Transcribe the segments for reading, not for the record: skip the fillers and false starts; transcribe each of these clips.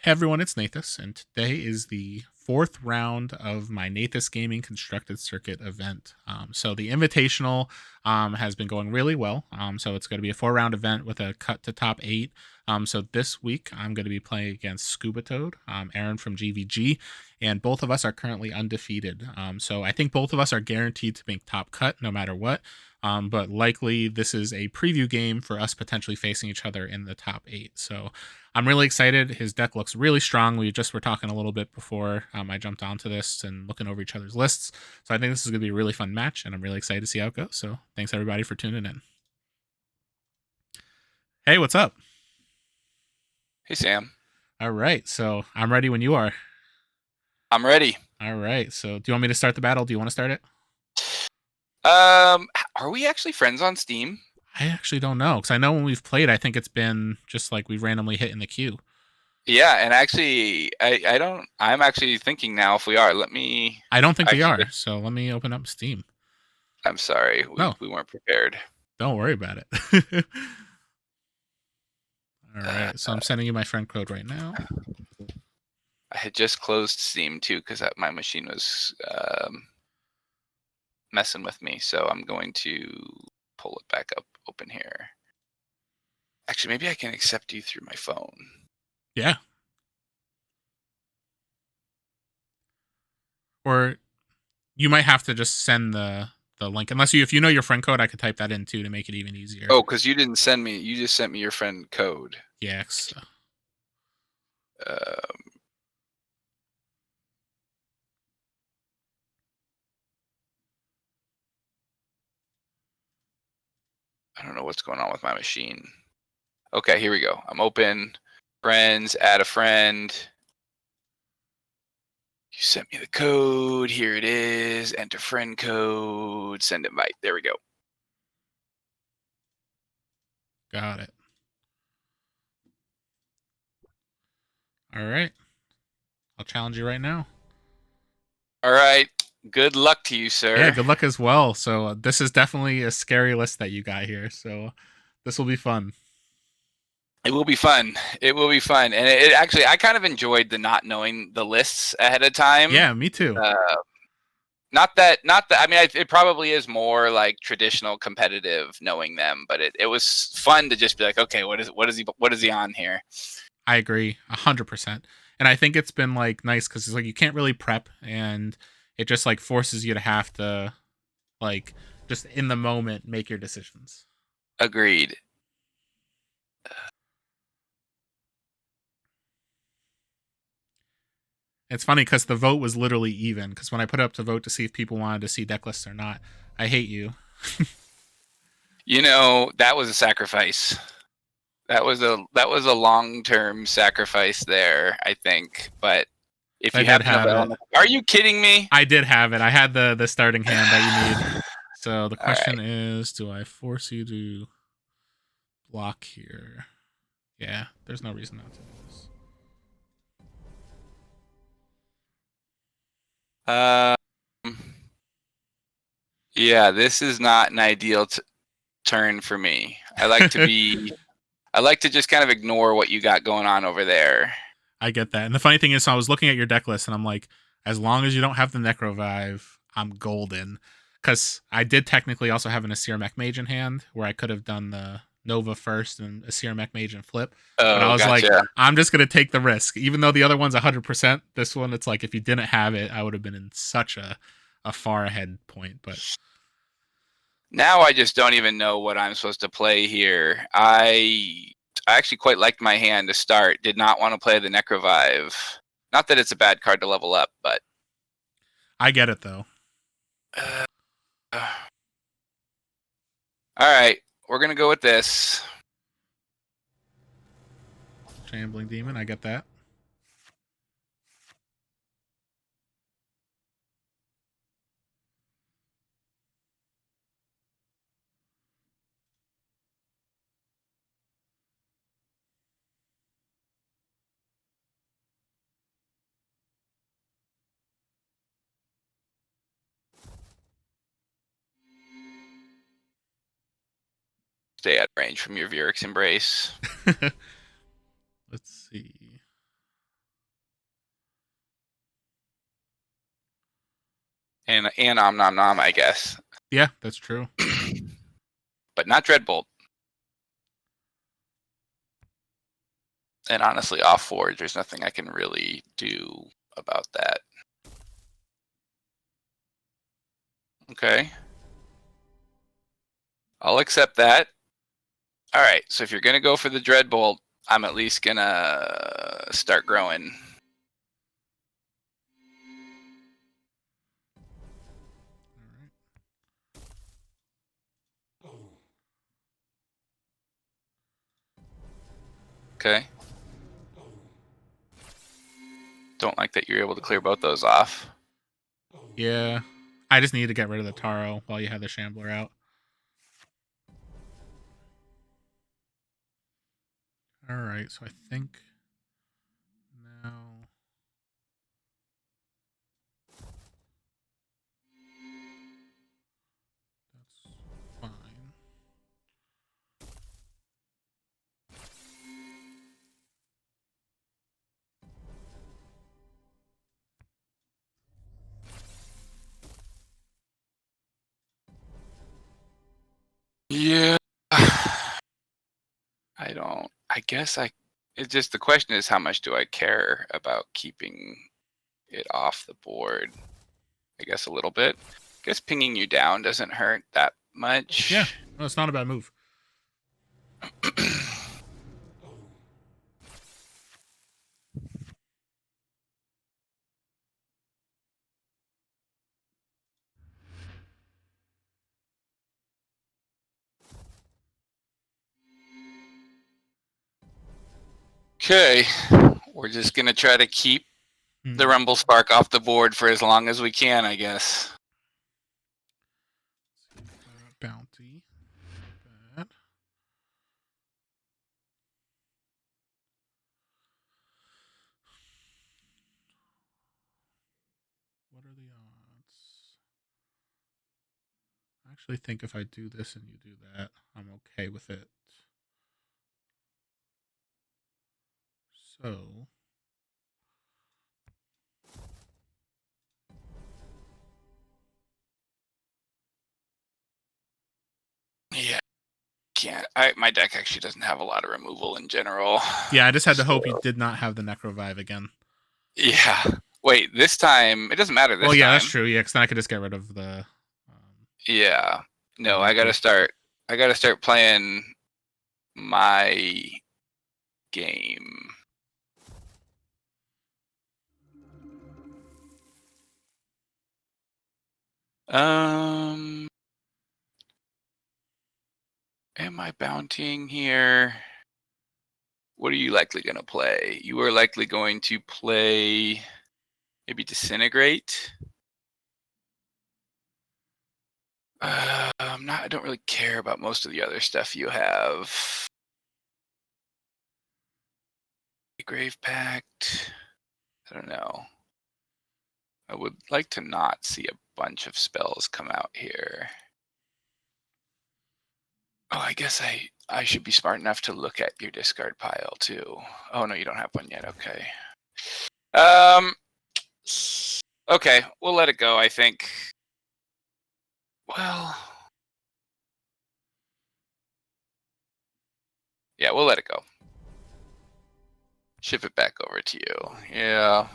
Hey everyone, it's Nathas, and today is the fourth round of my NathasGaming Constructed Circuit event. So the Invitational has been going really well. So it's going to be a 4-round event with a cut to top 8. So this week I'm going to be playing against Scubatoad, Aaron from GVG, and both of us are currently undefeated. So I think both of us are guaranteed to make top cut no matter what. But likely this is a preview game for us potentially facing each other in the top 8. So I'm really excited. His deck looks really strong. We just were talking a little bit before I jumped onto this and looking over each other's lists. So I think this is going to be a really fun match, and I'm really excited to see how it goes. So thanks everybody for tuning in. Hey, what's up? Hey, Sam. All right, so I'm ready when you are. I'm ready. All right, so do you want me to start the battle? Do you want to start it? Are we actually friends on Steam? I actually don't know, because I know when we've played, I think it's been just like we've randomly hit in the queue. Yeah, and actually, I don't. I'm actually thinking now if we are. Let me. I don't think we Actually, are, so let me open up Steam. I'm sorry. No, We weren't prepared. don't worry about it. All Uh, right, so I'm sending you my friend code right now. I had just closed Steam too because my machine was messing with me. So I'm going to pull it back up, open here. Actually, maybe I can accept you through my phone. Yeah. Or you might have to just send the link. If you know your friend code, I could type that in too to make it even easier. Oh, because you didn't send me. You just sent me your friend code. Yeah. Um, I don't know what's going on with my machine. Okay, here we go. I'm open. Friends, add a friend. You sent me the code. Here it is. Enter friend code. Send invite. There we go. Got it. All right. I'll challenge you right now. All right. Good luck to you, Yeah, sir. good luck as well. So this is definitely a scary list that you got here. So this will be fun. It will be fun. It will be fun. And it actually, I kind of enjoyed the not knowing the lists ahead of time. Yeah, me too. Not that. I mean, it probably is more like traditional competitive knowing them, but it was fun to just be like, okay, what is he on here? I agree 100%. And I think it's been like nice because it's like you can't really prep, and it just like forces you to have to like just in the moment make your decisions. Agreed. It's funny because the vote was literally even. Because when I put it up to vote to see if people wanted to see deck lists or not, I hate you. You know, that was a sacrifice. That was a long-term sacrifice there, I think. But if I you did happen to have bet it. on are you kidding me? I did have it. I had the starting hand that you need. So the All right. question is, do I force you to block here? Yeah, there's no reason not to do this. Um, yeah, this is not an ideal turn for me. I like to just kind of ignore what you got going on over there. I get that. And the funny thing is, so I was looking at your deck list and I'm like, as long as you don't have the Necrovive, I'm golden. Because I did technically also have an Asir Mech Mage in hand where I could have done the Nova first and Asir Mech Mage and flip. But I Oh, was like, gotcha. I'm just going to take the risk. Even though the other one's 100%, this one, it's like if you didn't have it, I would have been in such a far ahead point. But Now I just don't even know what I'm supposed to play here. I actually quite liked my hand to start. Did not want to play the Necrovive. Not that it's a bad card to level up, but I get it though. uh, all right, we're gonna go with this. Shambling Demon, I get that. Stay out of range from your Vyrix Embrace. Let's see. And Om Nom Nom, I guess. Yeah, that's true. But not Dreadbolt. And honestly, off Forge, there's nothing I can really do about that. Okay. I'll accept that. All right, so if you're going to go for the Dreadbolt, I'm at least going to start growing. All right. Okay. Don't like that you're able to clear both those off. Yeah. I just need to get rid of the Taro while you have the Shambler out. All right, so I think now that's fine. Yeah. I guess it's just the question is how much do I care about keeping it off the board? I guess a little bit. I guess pinging you down doesn't hurt that much. Yeah, no, it's not a bad move. Okay, we're just gonna try to keep the Rumble Spark off the board for as long as we can, I guess. Bounty. Bad. What are the odds? I actually think if I do this and you do that, I'm okay with it. So Yeah, can't. My deck actually doesn't have a lot of removal in general. yeah, I just had to hope you did not have the Necrovive again. Yeah. Wait, this time it doesn't matter. This Well, yeah, time. that's true. Yeah, because then I could just get rid of the. Yeah. No, I gotta start. I gotta start playing my game. Am I bountying here? What are you likely going to play? You are likely going to play maybe Disintegrate. I don't really care about most of the other stuff you have. Grave Pact. I don't know. I would like to not see a bunch of spells come out here. Oh, I guess I should be smart enough to look at your discard pile too. Oh no, you don't have one yet. Okay. Okay, we'll let it go, I think. Well, yeah, we'll let it go. Ship it back over to you. Yeah.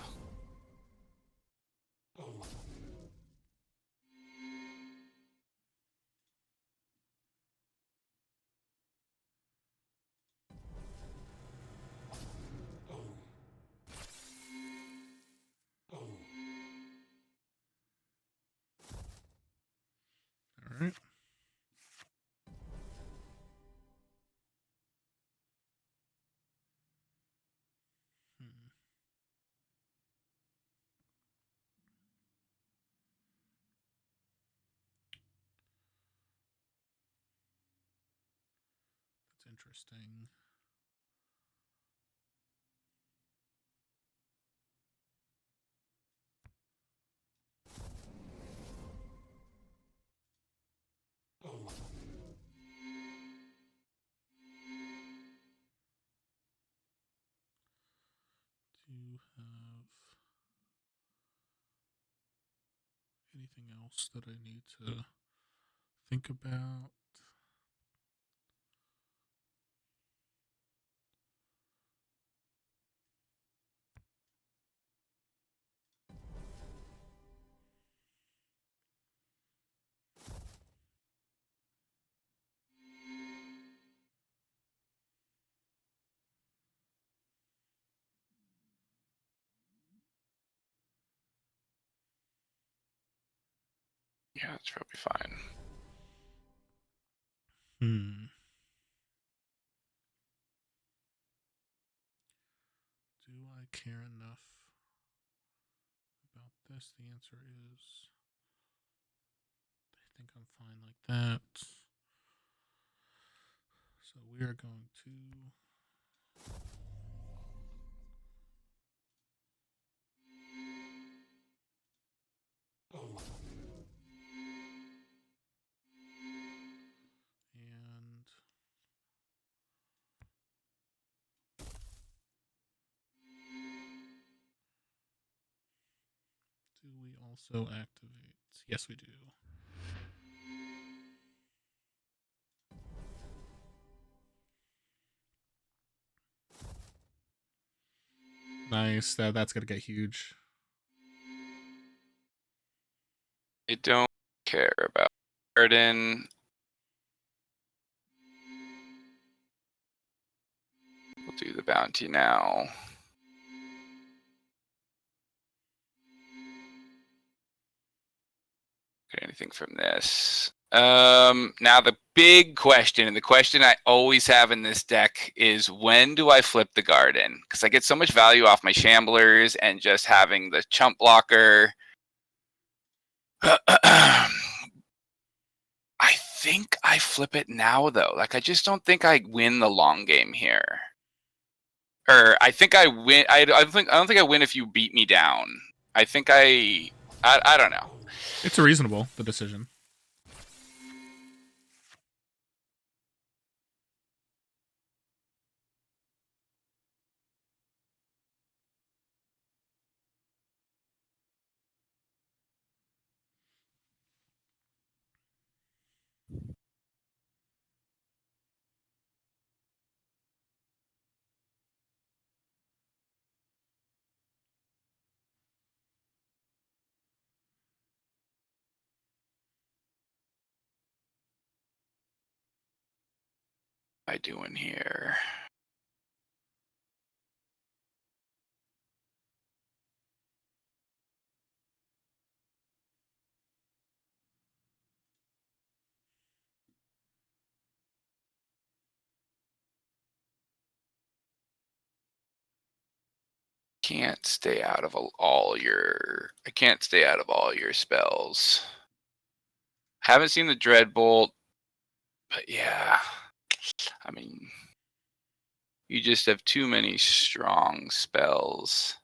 All right. That's interesting. Do have. anything else that I need to think about? Yeah, that's probably fine. Do I care enough about this? The answer is I think I'm fine like that. So we are going to and do we also activate? Yes, we do. Nice. That's gonna get huge. I don't care about garden. We'll do the bounty now. Get anything from this? Now the big question, and the question I always have in this deck is, when do I flip the garden? Because I get so much value off my shamblers and just having the chump blocker. I think I flip it now, though. Like, I just don't think I win the long game here. Or I think I win. I don't think I win if you beat me down. I think I don't know. It's reasonable, the decision. What am I doing here? Can't stay out of all your. I can't stay out of all your spells. Haven't seen the Dreadbolt, but yeah. I mean, you just have too many strong spells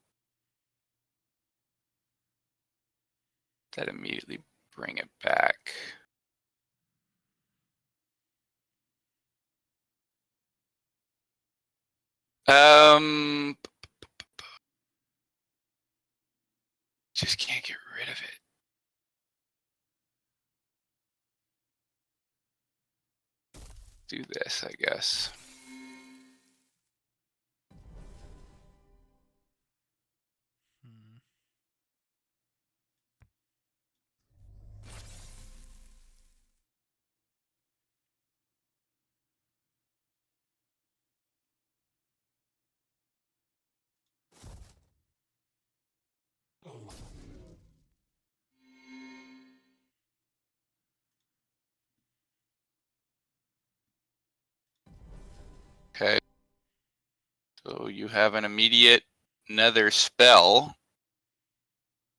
that immediately bring it back. Just can't get rid of it. Do this, I guess. Okay. So you have an immediate nether spell.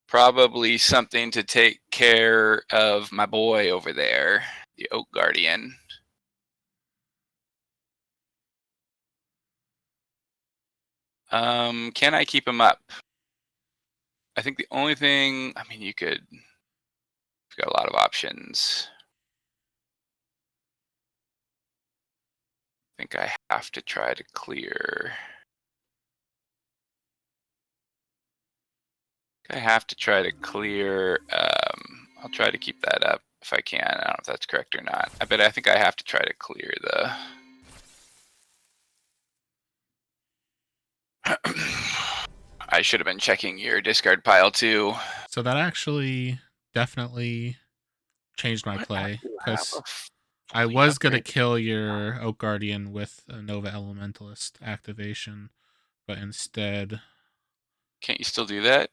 Probably something to take care of my boy over there, the Oak Guardian. Can I keep him up? I think the only thing, I mean, you've got a lot of options. I think I have to try to clear. I have to try to clear I'll try to keep that up if I can. I don't know if that's correct or not. I think I have to try to clear the. I should have been checking your discard pile too. So that actually definitely changed my What? How play do you have because a I fully was gonna upgraded? kill your Oak Guardian with a Nova Elementalist activation, but instead, Can't you still do that?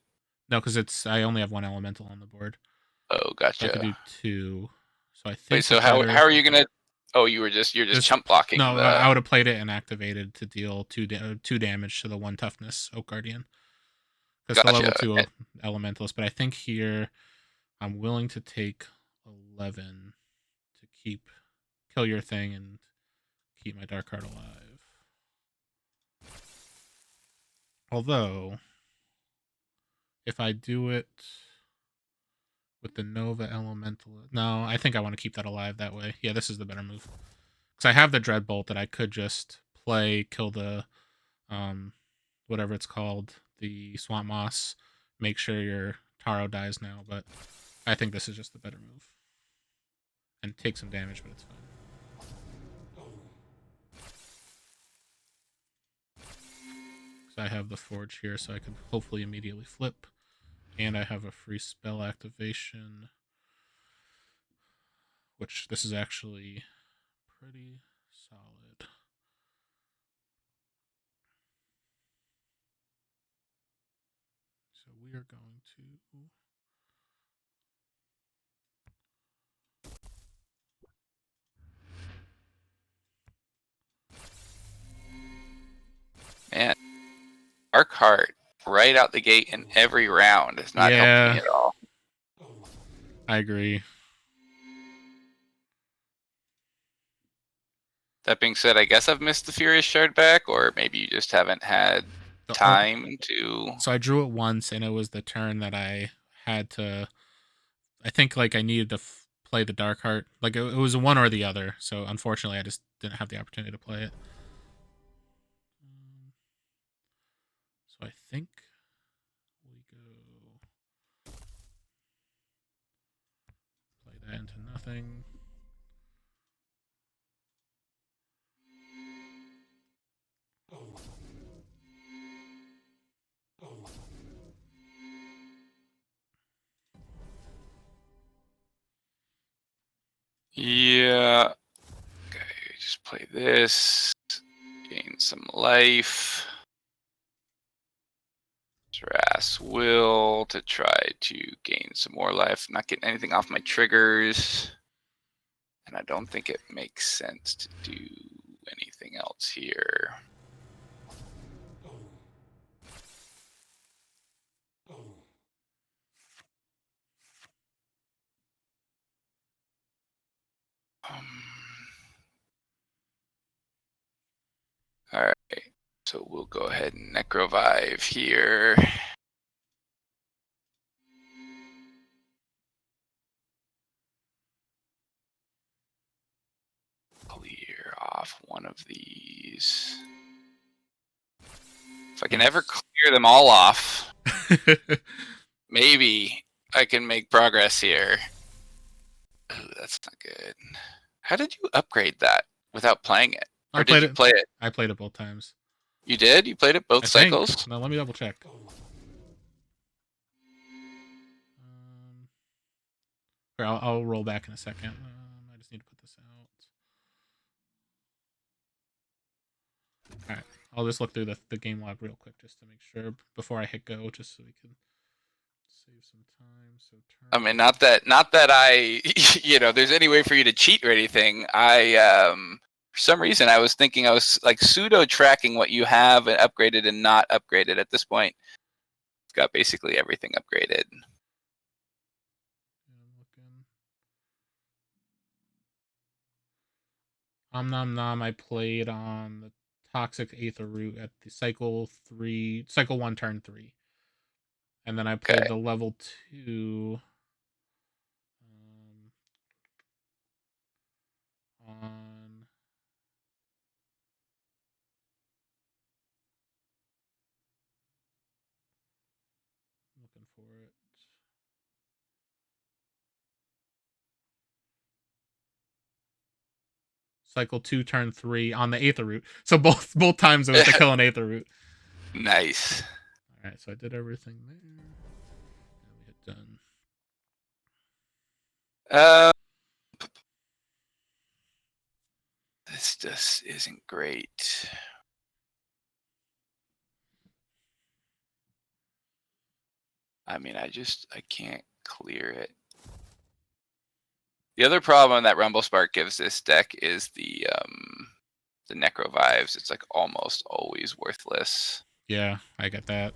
no, because I only have one Elemental on the board, Oh, so I could gotcha. do two. So I Wait, think the so how better are you gonna? Oh, you're just just chump blocking no, the. I would have played it and activated to deal two damage to the one toughness Oak Guardian because the level Gotcha. two Elementalist. But I think here I'm willing to take 11 to kill your thing and keep my dark card alive. Although, if I do it with the Nova Elemental, no, I think I want to keep that alive that way. Yeah, this is the better move because I have the Dreadbolt that I could just play, kill the whatever it's called, the Swamp Moss, make sure your Taro dies now. But I think this is just the better move and take some damage, but it's fine. I have the Forge here, so I can hopefully immediately flip. And I have a free spell activation, which this is actually pretty solid. So we are going to. Man, Dark Heart right out the gate in every round has not helped me Yeah, at all. I agree. That being said, I guess I've missed the Furious Shard back, or maybe you just haven't had time to. So I drew it once, and it was the turn that I had to. I think like I needed to play the Dark Heart. Like it was one or the other. So unfortunately, I just didn't have the opportunity to play it. So I think we go play that into nothing. Yeah. Okay, just play this. Gain some life. Harass will to try to gain some more life. Not getting anything off my triggers. And I don't think it makes sense to do anything else here. All right, so we'll go ahead and Necrovive here. Clear off one of these. If I can ever clear them all off, maybe I can make progress here. Ooh, that's not good. How did you upgrade that without playing it? Or did you play it? I played it both times. You did? You played it both I think. cycles? No, let me double check. I'll roll back in a second. I just need to put this out. All right. I'll just look through the game log real quick just to make sure before I hit go, just so we can save some time. So turn. I mean, not that I, there's any way for you to cheat or anything. For some reason, I was thinking I was like pseudo tracking what you have and upgraded and not upgraded at this point. It's got basically everything upgraded. I'm looking. Nom Nom. I played on the Toxic Aether Root at the cycle 1, turn 3, and then I played Okay. the level 2 on looking for it. Cycle 2, turn 3 on the Aether route. So both times it was to kill an Aether route. Nice. All right, so I did everything there. And we hit done. This just isn't great. I mean, I can't clear it. The other problem that Rumble Spark gives this deck is the Necrovives. It's like almost always worthless. Yeah, I get that.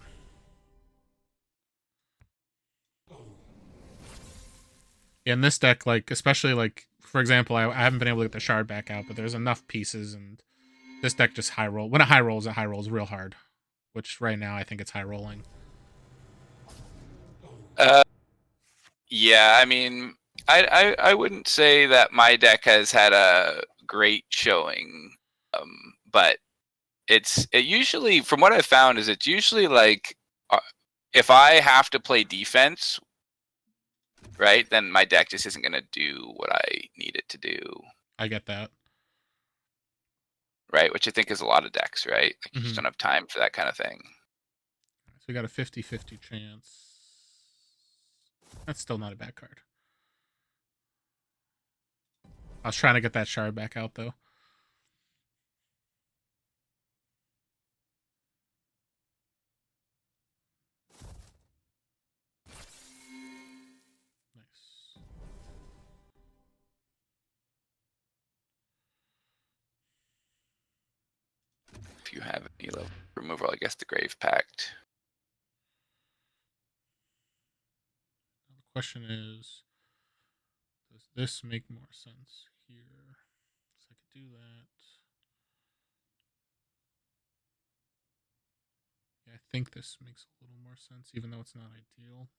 In this deck, like especially like for example, I haven't been able to get the shard back out, but there's enough pieces, and this deck just high roll. When it high rolls real hard, which right now I think it's high rolling. Yeah, I mean, I wouldn't say that my deck has had a great showing, but it usually, from what I've found, is it's usually like if I have to play defense, right, then my deck just isn't going to do what I need it to do. I get that. Right, which I think is a lot of decks, right? Like you just don't have time for that kind of thing. So we got a 50-50 chance. That's still not a bad card. I was trying to get that shard back out though. Nice. If you have any level removal, I guess the Grave Pact. Now the question is, does this make more sense here? So I could do that. Yeah, I think this makes a little more sense, even though it's not ideal.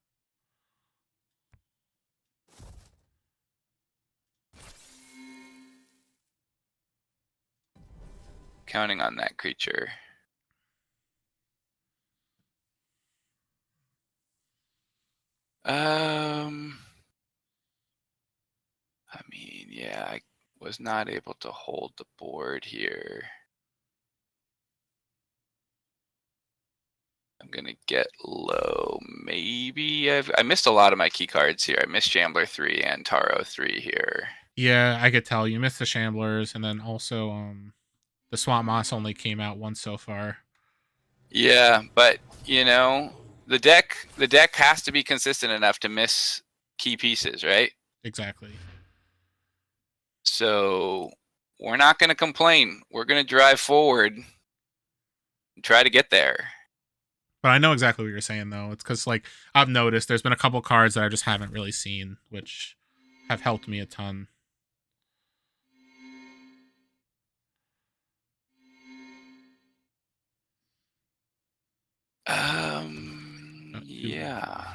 Counting on that creature. I mean, yeah, I was not able to hold the board here. I'm gonna get low. Maybe I missed a lot of my key cards here. I missed Shambler 3 and Taro 3 here. Yeah, I could tell you missed the Shamblers, and then also the Swamp Moss only came out once so far. Yeah, but you know, the deck has to be consistent enough to miss key pieces, right? Exactly. So we're not going to complain. We're going to drive forward and try to get there. But I know exactly what you're saying though. It's because like I've noticed there's been a couple cards that I just haven't really seen, which have helped me a ton. Yeah,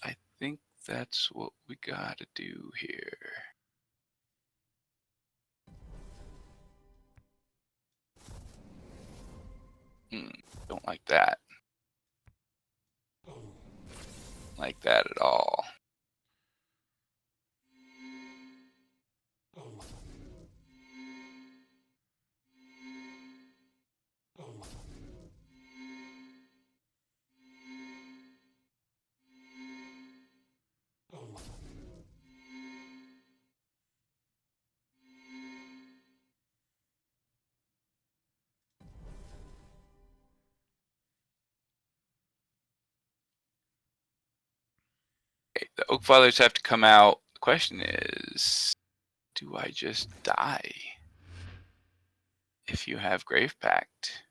I think that's what we got to do here. Don't like that. Like that at all. Okay, the Oak Fathers have to come out. The question is, do I just die if you have Grave Pact?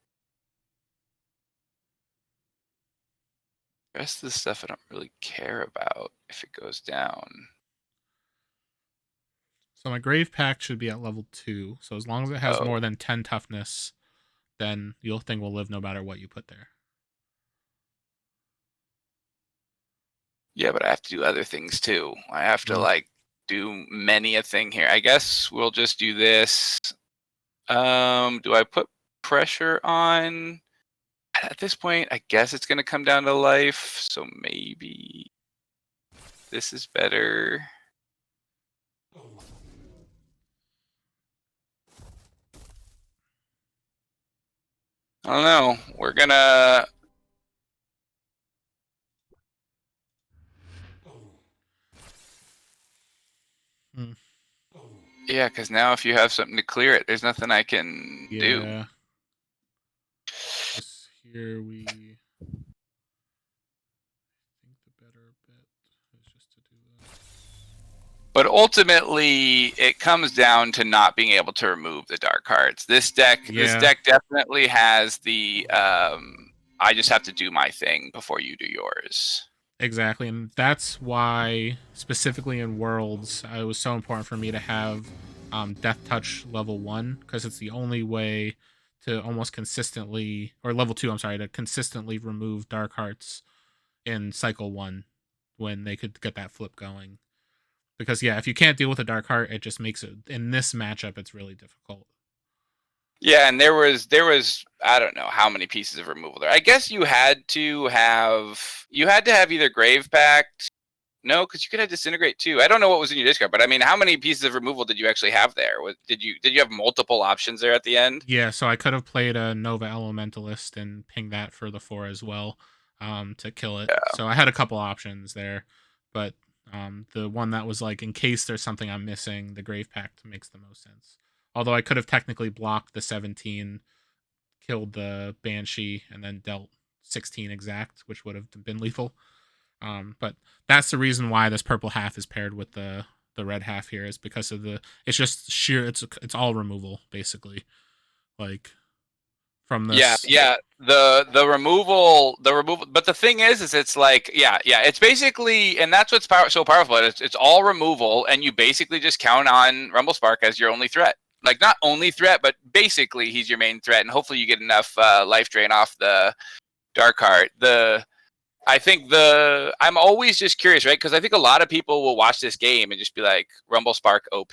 The rest of the stuff I don't really care about if it goes down. So my Grave Pact should be at level 2. So as long as it has more than 10 toughness, then your thing will live no matter what you put there. Yeah, but I have to do other things too. I have to like do many a thing here. I guess we'll just do this. Do I put pressure on? At this point, I guess it's gonna come down to life. So maybe this is better. I don't know. We're gonna. Hmm. Yeah, because now if you have something to clear it, there's nothing I can do. Yeah. This here we think the better bet is just to do that. But ultimately, it comes down to not being able to remove the dark cards. This deck definitely has the I just have to do my thing before you do yours. Exactly, and that's why specifically in Worlds, it was so important for me to have Death Touch level 1 because it's the only way to almost consistently, or level 2, I'm sorry, to consistently remove Dark Hearts in cycle 1 when they could get that flip going. Because yeah, if you can't deal with a Dark Heart, it just makes it, in this matchup, it's really difficult. Yeah, and there was I don't know how many pieces of removal there. I guess you had to have either Grave Pact. No, because you could have Disintegrate too. I don't know what was in your discard, but I mean, how many pieces of removal did you actually have there? Did you have multiple options there at the end? Yeah, so I could have played a Nova Elementalist and pinged that for the 4 as well, to kill it. Yeah. So I had a couple options there, but the one that was like, in case there's something I'm missing, the Grave Pact makes the most sense. Although I could have technically blocked the 17, killed the Banshee, and then dealt 16 exact, which would have been lethal. But that's the reason why this purple half is paired with the red half here, is because of the, it's just sheer, it's all removal basically, like from this. Yeah. The removal, but the thing is it's like, yeah, it's basically, and that's what's so powerful. It's all removal, and you basically just count on Rumble Spark as your only threat. Like, not only threat, but basically he's your main threat, and hopefully you get enough life drain off the Dark Heart. I'm always just curious, right? Because I think a lot of people will watch this game and just be like, Rumble Spark OP,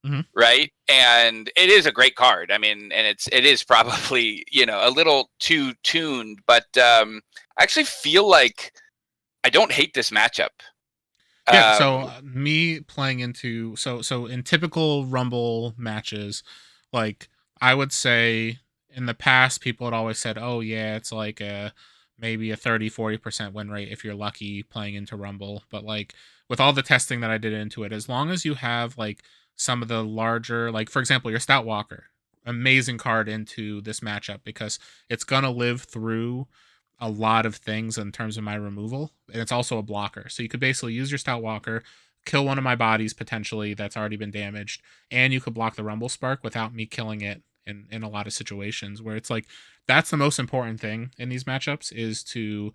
Mm-hmm. right? And it is a great card. I mean, and it is probably, a little too tuned, but I actually feel like I don't hate this matchup. Yeah, so me playing into, so in typical Rumble matches, like I would say in the past people had always said, "Oh yeah, it's like a maybe a 30-40% win rate if you're lucky playing into Rumble." But like with all the testing that I did into it, as long as you have like some of the larger, like for example, your Stout Walker, amazing card into this matchup because it's going to live through a lot of things in terms of my removal, and it's also a blocker. So you could basically use your Stout Walker, kill one of my bodies potentially that's already been damaged, and you could block the Rumble Spark without me killing it in a lot of situations where it's like that's the most important thing in these matchups, is to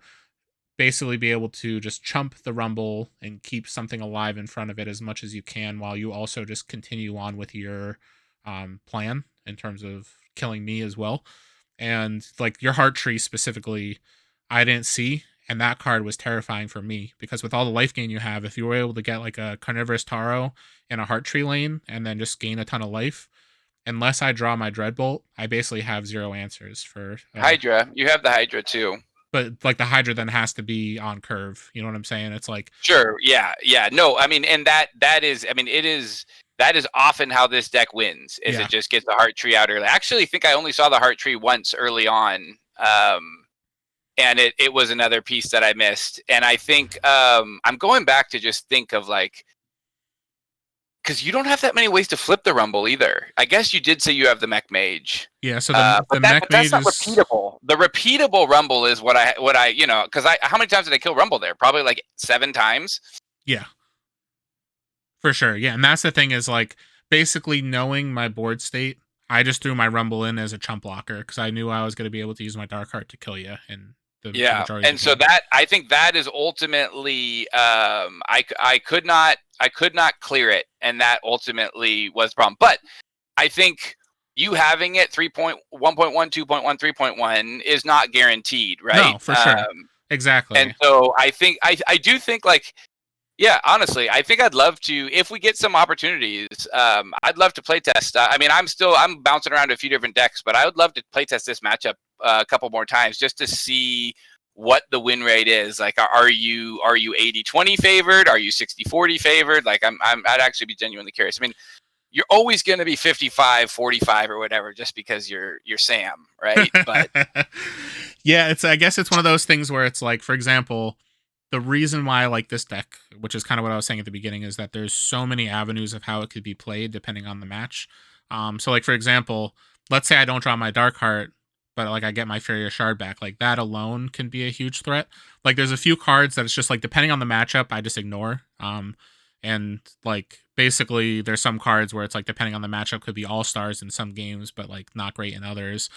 basically be able to just chump the Rumble and keep something alive in front of it as much as you can, while you also just continue on with your plan in terms of killing me as well. And like your Heart Tree specifically, I didn't see, and that card was terrifying for me because with all the life gain you have, if you were able to get like a Carnivorous Taro in a Heart Tree lane and then just gain a ton of life, unless I draw my Dreadbolt, I basically have zero answers for Hydra. You have the Hydra too. But like the Hydra then has to be on curve. You know what I'm saying? It's like, Sure. Yeah. No, I mean, and that is, I mean, that is often how this deck wins, is yeah. it just gets the Heart Tree out early. I actually think I only saw the Heart Tree once early on. And it was another piece that I missed. And I think I'm going back to just think of like, because you don't have that many ways to flip the Rumble either. I guess you did say you have the Mech Mage. Yeah, so the Mech that's Mage not is repeatable. The repeatable Rumble is what I because how many times did I kill Rumble there? Probably like 7 times. Yeah, for sure. Yeah, and that's the thing, is like basically knowing my board state, I just threw my Rumble in as a chump blocker because I knew I was going to be able to use my Dark Heart to kill you in the majority And of the so game. that, I think that is ultimately I could not clear it, and that ultimately was the problem. But I think you having it 3.1.1, 2.1, 3.1 is not guaranteed, right? No, for sure. Exactly. And so I think I do think, like, yeah, honestly, I think I'd love to, if we get some opportunities, I'd love to playtest. I mean, I'm bouncing around a few different decks, but I would love to playtest this matchup a couple more times just to see what the win rate is. Like, are you 80-20 favored? Are you 60-40 favored? Like, I'd actually be genuinely curious. I mean, you're always going to be 55, 45 or whatever, just because you're Sam, right? But yeah, I guess it's one of those things where it's like, for example, the reason why I like this deck, which is kind of what I was saying at the beginning, is that there's so many avenues of how it could be played depending on the match. So like for example, let's say I don't draw my Dark Heart, but like I get my Furious Shard back. Like that alone can be a huge threat. Like there's a few cards that it's just like depending on the matchup, I just ignore. And like basically there's some cards where it's like depending on the matchup could be all stars in some games, but like not great in others.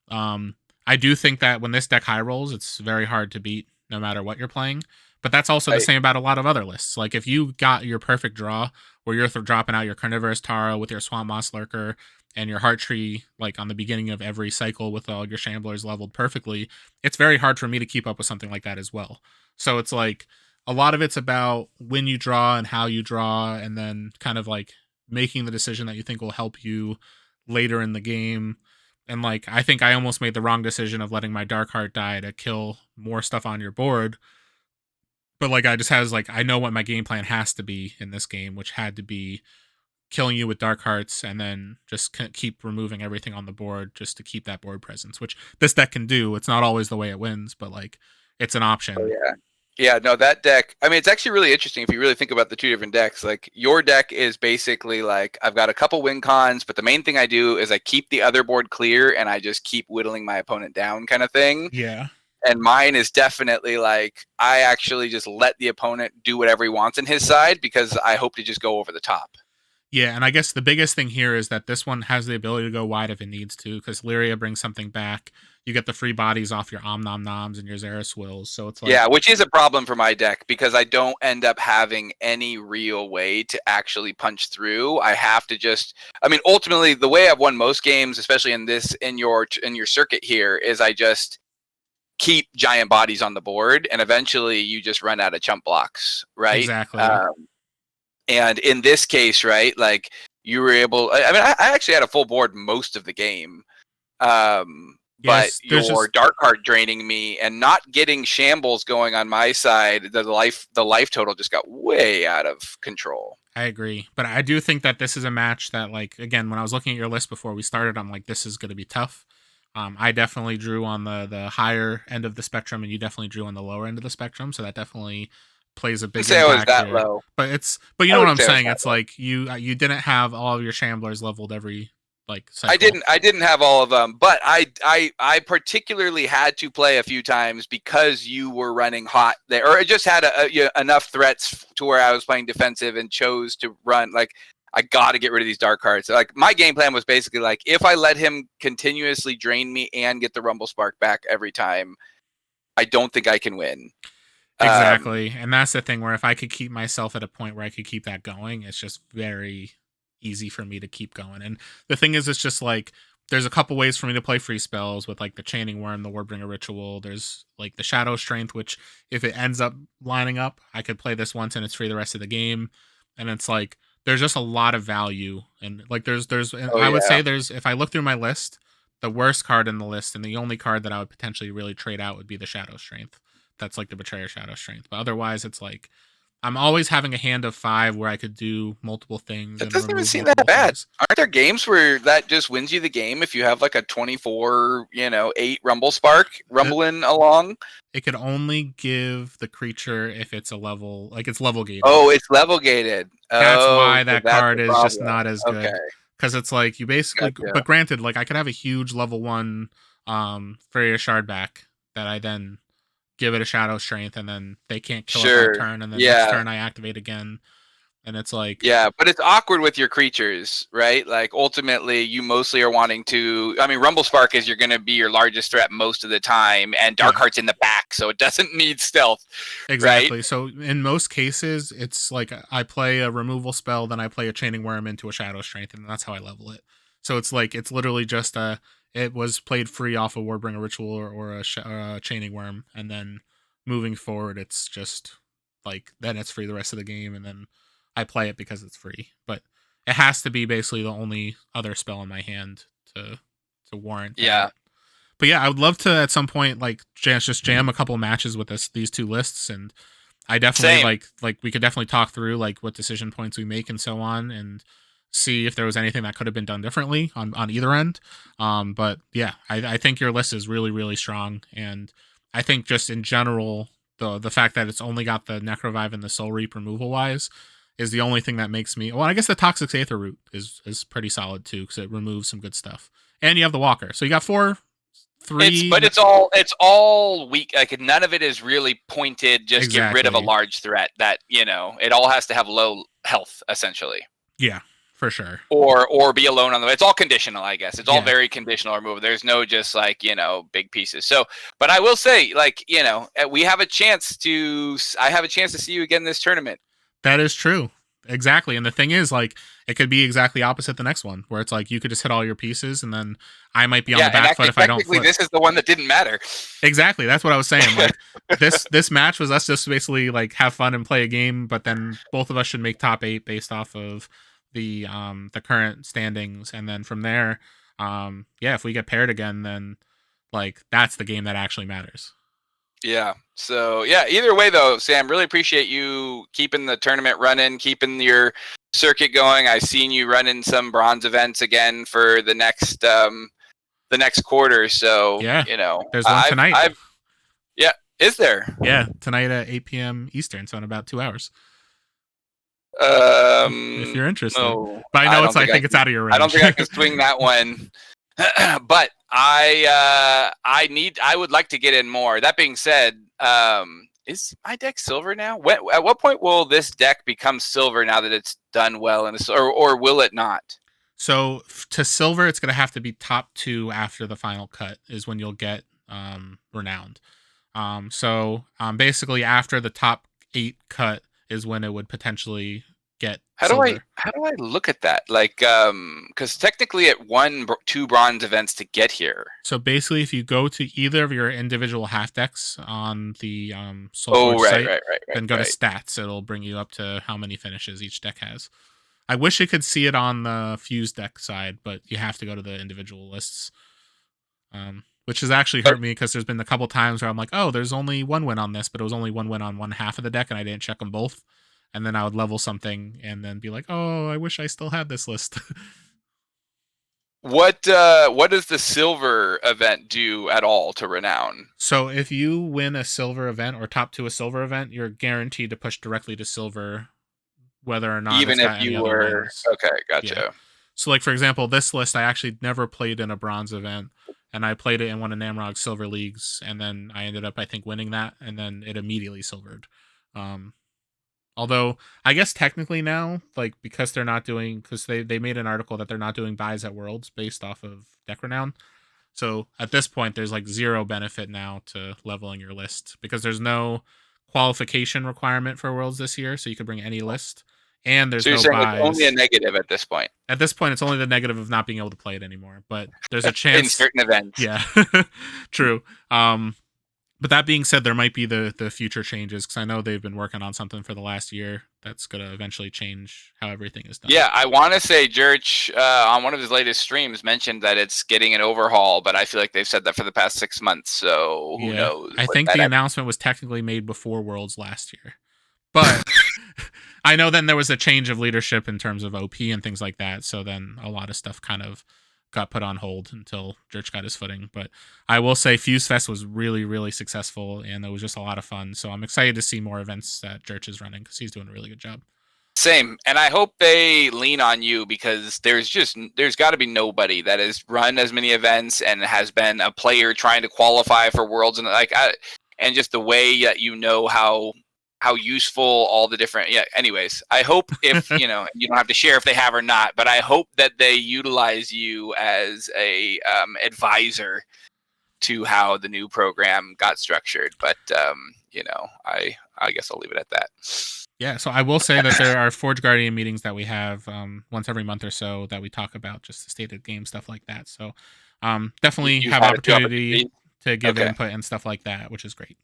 Um, I do think that when this deck high rolls, it's very hard to beat no matter what you're playing. But that's also the right. same about a lot of other lists. Like if you got your perfect draw where you're dropping out your Carnivorous Taro with your Swamp Moss Lurker and your Heart Tree like on the beginning of every cycle with all your Shamblers leveled perfectly, it's very hard for me to keep up with something like that as well. So it's like a lot of it's about when you draw and how you draw, and then kind of like making the decision that you think will help you later in the game. And like I think I almost made the wrong decision of letting my Dark Heart die to kill more stuff on your board. But like I just has like I know what my game plan has to be in this game, which had to be killing you with Dark Hearts and then just keep removing everything on the board just to keep that board presence, which this deck can do. It's not always the way it wins, but like it's an Oh option. yeah. Yeah, no, that deck, I mean, it's actually really interesting if you really think about the two different decks. Like, your deck is basically like, I've got a couple win cons, but the main thing I do is I keep the other board clear and I just keep whittling my opponent down kind of thing. Yeah. And mine is definitely like, I actually just let the opponent do whatever he wants in his side because I hope to just go over the top. Yeah, and I guess the biggest thing here is that this one has the ability to go wide if it needs to, because Lyria brings something back. You get the free bodies off your Om Nom Noms and your Xeris Wills, so it's like Yeah, which is a problem for my deck because I don't end up having any real way to actually punch through. I have to just, I mean, ultimately, the way I've won most games, especially in your circuit here, is I just keep giant bodies on the board, and eventually you just run out of chump blocks, right? exactly. And in this case, right, like you were able. I mean, I actually had a full board most of the game, but Yes, there's your just Dark Heart draining me and not getting shambles going on my side, the life total just got way out of control. I agree, but I do think that this is a match that, like, again, when I was looking at your list before we started, I'm like, this is going to be tough. I definitely drew on the higher end of the spectrum, and you definitely drew on the lower end of the spectrum, so that definitely plays a I'd big say I was impact that here. low. But you I know what would I'm say I was saying? that It's low. like you didn't have all of your Shamblers leveled every like cycle. I didn't have all of them, but I particularly had to play a few times because you were running hot there, or it just had enough threats to where I was playing defensive and chose to run. Like, I got to get rid of these Dark Hearts. Like, my game plan was basically like, if I let him continuously drain me and get the Rumble Spark back every time, I don't think I can win. Exactly. And that's the thing where if I could keep myself at a point where I could keep that going, it's just very easy for me to keep going. And the thing is, it's just like there's a couple ways for me to play free spells with like the Chaining Worm, the Wordbringer Ritual. There's like the Shadow Strength, which if it ends up lining up, I could play this once and it's free the rest of the game. And it's like there's just a lot of value. And like and Oh I would yeah, say there's if I look through my list, the worst card in the list and the only card that I would potentially really trade out would be the Shadow Strength. That's like the Betrayer Shadow Strength. But otherwise, it's like I'm always having a hand of 5 where I could do multiple things that and doesn't even remove seem that multiple bad. things. Aren't there games where that just wins you the game if you have like a 24, 8 Rumble Spark Uh, rumbling along? It could only give the creature if it's a level, like it's level gated. Oh, it's level gated. That's Oh, why so that that's card the is just problem. not as Okay, good. Because it's like you basically, gotcha. but granted, like I could have a huge level 1 Freya Shard back that I then give it a Shadow Strength and then they can't kill it that Sure. turn. And then next Yeah. turn I activate again. And it's like, Yeah, but it's awkward with your creatures, right? Like, ultimately, you mostly are wanting to. I mean, Rumble Spark is you're going to be your largest threat most of the time, and Dark yeah. Heart's in the back, so it doesn't need stealth, right? Exactly. So in most cases, it's like I play a removal spell, then I play a Chaining Worm into a Shadow Strength, and that's how I level it. So it's like it's literally just it was played free off a Wardbringer Ritual or a Chaining Worm, and then moving forward, it's just like then it's free the rest of the game, and then I play it because it's free. But it has to be basically the only other spell in my hand to warrant Yeah. that. But yeah, I would love to at some point like just jam a couple matches with these two lists, and I definitely Same. like we could definitely talk through like what decision points we make and so on. And see if there was anything that could have been done differently on either end. But yeah, I think your list is really, really strong. And I think just in general, the fact that it's only got the Necrovive and the Soul Reap removal wise is the only thing that makes me. Well, I guess the Toxic Aether route is pretty solid too, because it removes some good stuff. And you have the Walker, so you got three. It's all weak. Like none of it is really pointed. Just Exactly. Get rid of a large threat. That it all has to have low health essentially. Yeah, for sure. Or be alone on the way. It's all conditional, I guess. It's all very conditional removal. There's no just like big pieces. So, but I will say, like we have a chance to. I have a chance to see you again in this tournament. That is true. Exactly. And the thing is, like, it could be exactly opposite the next one, where it's like you could just hit all your pieces and then I might be on the back foot if I don't flip. This is the one that didn't matter. Exactly. That's what I was saying. Like this match was us just basically like have fun and play a game, but then both of us should make top 8 based off of the current standings, and then from there, if we get paired again, then like that's the game that actually matters. Yeah. So yeah, either way though, Sam, really appreciate you keeping the tournament running, keeping your circuit going. I've seen you running some bronze events again for the next quarter. So yeah, there's one tonight. Yeah, is there? Yeah, tonight at 8 p.m. Eastern, so in about 2 hours. If you're interested, but I know I think it's out of your range. I don't think I can swing that one. But I would like to get in more. That being said, is my deck silver now? At what point will this deck become silver now that it's done well, or will it not? So to silver, it's going to have to be top 2 after the final cut is when you'll get renowned. Basically after the top 8 cut is when it would potentially get silver. How do I look at that? Like, because technically it won 2 bronze events to get here. So basically, if you go to either of your individual half decks on the SolForge site, then go to stats. It'll bring you up to how many finishes each deck has. I wish you could see it on the Fuse deck side, but you have to go to the individual lists. Which has actually hurt me because there's been a couple times where I'm like, oh, there's only 1 win on this, but it was only 1 win on one half of the deck, and I didn't check them both. And then I would level something and then be like, oh, I wish I still had this list. What does the silver event do at all to renown? So if you win a silver event or top 2 a silver event, you're guaranteed to push directly to silver, whether or not even if you were okay. Gotcha. Yeah. So like for example, this list I actually never played in a bronze event, and I played it in one of Namrog's silver leagues, and then I ended up I think winning that, and then it immediately silvered. Although I guess technically now, like because they're not doing, because they made an article that they're not doing buys at Worlds based off of deck renown. So at this point, there's like 0 benefit now to leveling your list because there's no qualification requirement for Worlds this year, so you could bring any list, and there's no buys. It's only a negative at this point. At this point, it's only the negative of not being able to play it anymore. But there's a chance in certain events. Yeah, true. But that being said, there might be the future changes because I know they've been working on something for the last year that's going to eventually change how everything is done. Yeah, I want to say Jurch on one of his latest streams mentioned that it's getting an overhaul, but I feel like they've said that for the past 6 months, so who knows? I think the announcement was technically made before Worlds last year. But I know then there was a change of leadership in terms of OP and things like that, so then a lot of stuff kind of got put on hold until Jurch got his footing. But I will say Fuse Fest was really, really successful, and it was just a lot of fun. So I'm excited to see more events that Jurch is running because he's doing a really good job. Same. And I hope they lean on you because there's got to be nobody that has run as many events and has been a player trying to qualify for Worlds and just the way that how useful all the different anyways, I hope if you don't have to share if they have or not, but I hope that they utilize you as a advisor to how the new program got structured, but I guess I'll leave it at that. Yeah, so I will say that there are Forge Guardian meetings that we have once every month or so that we talk about just the state of the game, stuff like that. So definitely have opportunity to give input and stuff like that, which is great.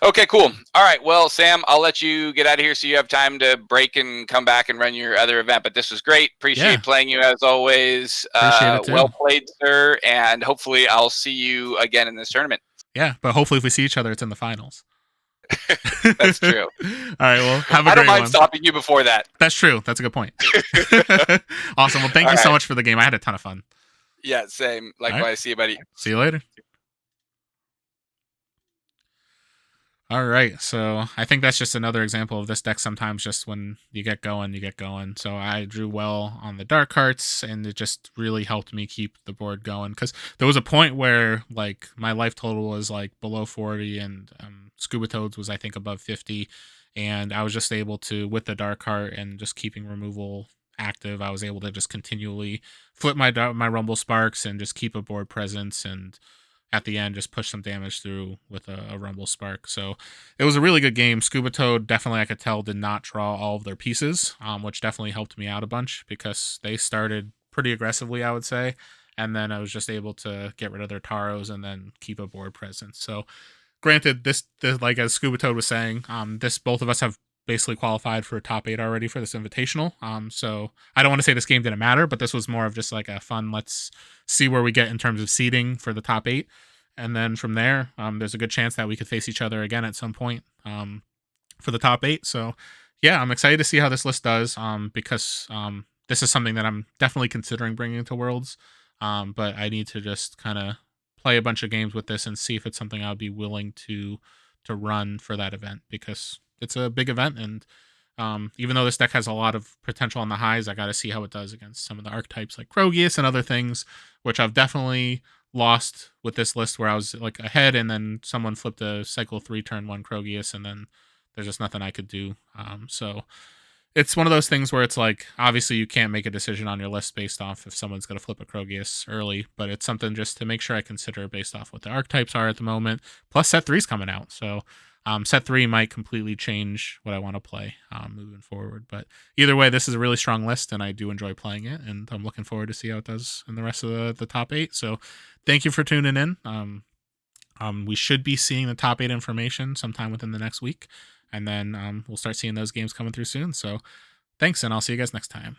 Okay, cool. All right. Well, Sam, I'll let you get out of here so you have time to break and come back and run your other event. But this was great. Appreciate playing you as always. Well played, sir. And hopefully I'll see you again in this tournament. Yeah, but hopefully if we see each other, it's in the finals. That's true. All right, well, have a I don't great mind one. stopping you before that. That's true. That's a good point. Awesome. Well, thank All you so right. much for the game. I had a ton of fun. Yeah, same. All right. Likewise. See you, buddy. See you later. All right, so I think that's just another example of this deck. Sometimes just when you get going, you get going. So I drew well on the dark hearts, and it just really helped me keep the board going. Because there was a point where like my life total was like below 40, and Scubatoad's was I think above 50, and I was just able to, with the dark heart and just keeping removal active, I was able to just continually flip my Rumble Sparks and just keep a board presence, and at the end just push some damage through with a Rumble Spark. So it was a really good game. Scubatoad definitely, I could tell, did not draw all of their pieces, which definitely helped me out a bunch because they started pretty aggressively, I would say. And then I was just able to get rid of their Taros and then keep a board presence. So granted, this like as Scubatoad was saying, this both of us have basically qualified for a top 8 already for this invitational. So I don't want to say this game didn't matter, but this was more of just like a fun, let's see where we get in terms of seeding for the top 8. And then from there, there's a good chance that we could face each other again at some point for the top 8. So yeah, I'm excited to see how this list does because this is something that I'm definitely considering bringing to Worlds. But I need to just kind of play a bunch of games with this and see if it's something I'd be willing to run for that event, because it's a big event, and even though this deck has a lot of potential on the highs, I got to see how it does against some of the archetypes like Krogius and other things, which I've definitely lost with this list, where I was like ahead and then someone flipped a cycle 3 turn 1 Krogius, and then there's just nothing I could do. So it's one of those things where it's like, obviously you can't make a decision on your list based off if someone's going to flip a Krogius early, but it's something just to make sure I consider based off what the archetypes are at the moment. Plus set 3's coming out, so set 3 might completely change what I want to play moving forward. But either way, this is a really strong list, and I do enjoy playing it, and I'm looking forward to see how it does in the rest of the top 8. So thank you for tuning in. We should be seeing the top 8 information sometime within the next week, and then we'll start seeing those games coming through soon. So thanks, and I'll see you guys next time.